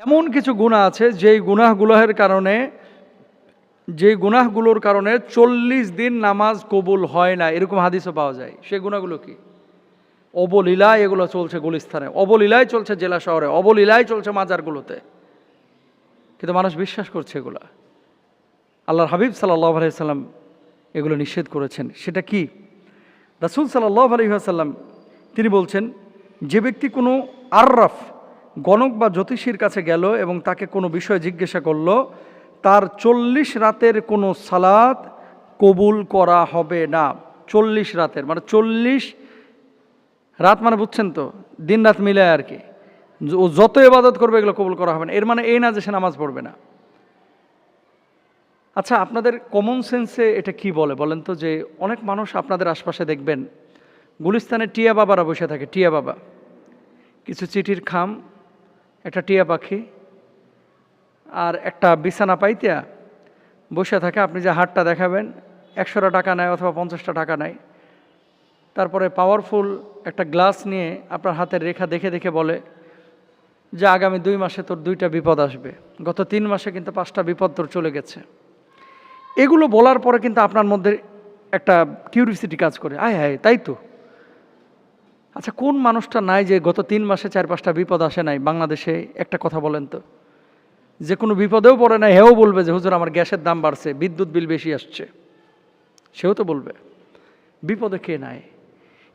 এমন কিছু গুনাহ আছে যেই গুনাহগুলোর কারণে 40 দিন নামাজ কবুল হয় না, এরকম হাদিসও পাওয়া যায়। সেই গুনাহগুলো কি? অবলীলায় এগুলো চলছে গুলিস্তানে, অবলীলায় চলছে জেলা শহরে, অবলীলায় চলছে মাজারগুলোতে, কিন্তু মানুষ বিশ্বাস করছে এগুলা। আল্লাহর হাবিব সাল্লাল্লাহু আলাইহি সাল্লাম এগুলো নিষেধ করেছেন। সেটা কি? রাসূল সাল্লাল্লাহু আলাইহি ওয়াসাল্লাম তিনি বলছেন, যে ব্যক্তি কোনো আররাফ গণক বা জ্যোতিষীর কাছে গেল এবং তাকে কোনো বিষয় জিজ্ঞাসা করলো, তার 40 রাতের কোনো সালাত কবুল করা হবে না। 40 রাতের মানে 40 রাত মানে বুঝছেন তো, দিন রাত মিলায় আর কি। ও যত ইবাদত করবে এগুলো কবুল করা হবে না। এর মানে এই না যে সে নামাজ পড়বে না। আচ্ছা, আপনাদের কমন সেন্সে এটা কি বলে বলেন তো? যে অনেক মানুষ আপনাদের আশপাশে দেখবেন গুলিস্তানে টিয়া বাবারা বসে থাকে, টিয়া বাবা, কিছু চিঠির খাম, একটা টিয়া পাখি আর একটা বিছানা পাইতিয়া বসে থাকে। আপনি যে হাটটা দেখাবেন 100 টাকা নেয় অথবা 50 টাকা নেয়। তারপরে পাওয়ারফুল একটা গ্লাস নিয়ে আপনার হাতের রেখা দেখে দেখে বলে যে আগামী 2 মাসে তোর 2টা বিপদ আসবে, গত 3 মাসে কিন্তু 5টা বিপদ তোর চলে গেছে। এগুলো বলার পরে কিন্তু আপনার মধ্যে একটা কিউরিওসিটি কাজ করে, আয় হায় তাই তো। আচ্ছা, কোন মানুষটা নাই যে গত 3 মাসে 4-5টা বিপদ আসে নাই? বাংলাদেশে একটা কথা বলেন তো, যে কোনো বিপদেও পড়ে না, হেও বলবে যে হুজুর আমার গ্যাসের দাম বাড়ছে, বিদ্যুৎ বিল বেশি আসছে, সেও তো বলবে। বিপদে কে নাই?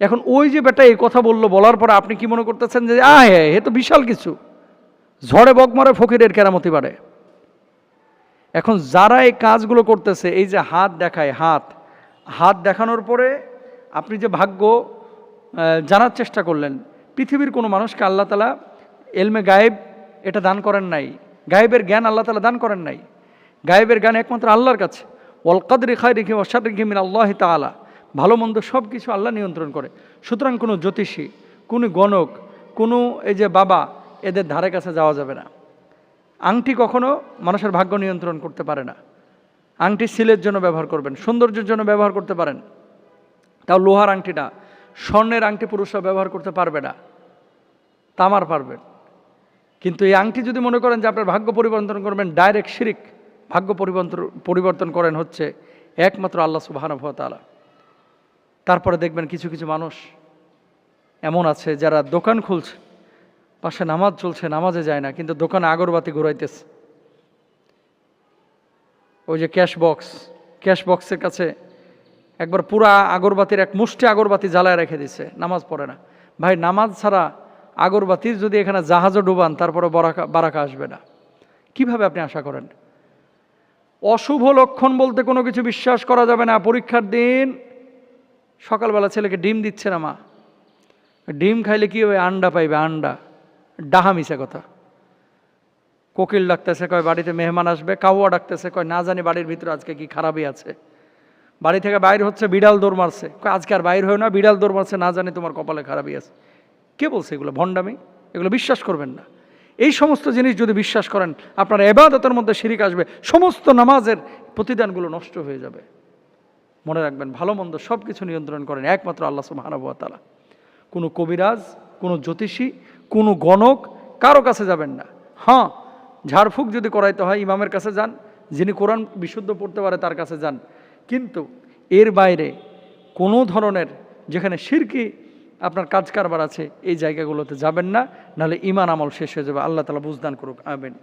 এখন ওই যে বেটা এই কথা বললো, বলার পরে আপনি কি মনে করতেছেন যে আয় হে তো বিশাল কিছু, ঝড়ে বকমরে ফকিরের কেরামতি বাড়ে। এখন যারা এই কাজগুলো করতেছে, এই যে হাত দেখায়, হাত দেখানোর পরে আপনি যে ভাগ্য জানার চেষ্টা করলেন, পৃথিবীর কোনো মানুষকে আল্লাহ তাআলা এলমে গায়েব এটা দান করেন নাই। গায়েবের জ্ঞান আল্লাহ তাআলা দান করেন নাই। গায়েবের জ্ঞান একমাত্র আল্লাহর কাছে। ওয়াল কদরি খায়রিহি ওয়া শাররিহি মিনাল্লাহি তাআলা। ভালো মন্দ সব কিছু আল্লাহ নিয়ন্ত্রণ করে। সুতরাং কোনো জ্যোতিষী, কোনো গণক, কোনো এই যে বাবা, এদের ধারে কাছে যাওয়া যাবে না। আংটি কখনো মানুষের ভাগ্য নিয়ন্ত্রণ করতে পারে না। আংটি সিলের জন্য ব্যবহার করবেন, সৌন্দর্যের জন্য ব্যবহার করতে পারেন, তাও লোহার আংটিটা। স্বর্ণের আংটি পুরুষরা ব্যবহার করতে পারবে না, তামার পারবেন। কিন্তু এই আংটি যদি মনে করেন যে আপনার ভাগ্য পরিবর্তন করবেন, ডাইরেক্ট শিরিক। ভাগ্য পরিবর্তন করেন হচ্ছে একমাত্র আল্লাহ সুবহানাহু ওয়া তাআলা। তারপরে দেখবেন কিছু কিছু মানুষ এমন আছে যারা দোকান খুলছে, পাশে নামাজ চলছে, নামাজে যায় না, কিন্তু দোকানে আগরবাতি ঘুরাইতেছে। ওই যে ক্যাশ বক্সের কাছে একবার পুরা আগরবাতির এক মুষ্টি আগরবাতি জ্বালায় রেখে দিছে, নামাজ পড়ে না। ভাই, নামাজ ছাড়া আগরবাতির যদি এখানে জাহাজও ডুবান তারপরে বারাকা আসবে না। কিভাবে আপনি আশা করেন? অশুভ লক্ষণ বলতে কোনো কিছু বিশ্বাস করা যাবে না। পরীক্ষার দিন সকালবেলা ছেলেকে ডিম দিচ্ছে না মা, ডিম খাইলে কি হবে? আন্ডা পাইবে, আন্ডা। ডাহা মিশা কথা। কোকিল ডাকতেছে, কয় বাড়িতে মেহমান আসবে। কাউয়া ডাকতেছে, কয় না জানি বাড়ির ভিতরে আজকে কি খারাপই আছে। বাড়ি থেকে বাইর হচ্ছে, বিড়াল দৌড় মারছে, কয় আজকে আর বাইর হয় না, বিড়াল দৌড় মারছে, না জানি তোমার কপালে খারাপই আছে। কে বলছে এগুলো? ভণ্ডামি। এগুলো বিশ্বাস করবেন না। এই সমস্ত জিনিস যদি বিশ্বাস করেন, আপনার ইবাদতের মধ্যে শিরিক আসবে, সমস্ত নামাজের প্রতিদানগুলো নষ্ট হয়ে যাবে। মনে রাখবেন, ভালো মন্দ সব কিছু নিয়ন্ত্রণ করেন একমাত্র আল্লাহ সুবহানাহু ওয়া তাআলা। কোনো কবিরাজ, কোনো জ্যোতিষী, কোনো গণক, কারো কাছে যাবেন না। হ্যাঁ, ঝাড়ফুঁক যদি করাইতে হয় ইমামের কাছে যান, যিনি কোরআন বিশুদ্ধ পড়তে পারে তার কাছে যান। কিন্তু এর বাইরে কোনো ধরনের যেখানে শিরকি আপনার কাজ কারবার আছে এই জায়গাগুলোতে যাবেন না, নাহলে ঈমান আমল শেষ হয়ে যাবে। আল্লাহ তাআলা বুঝদান করুক। আমিন।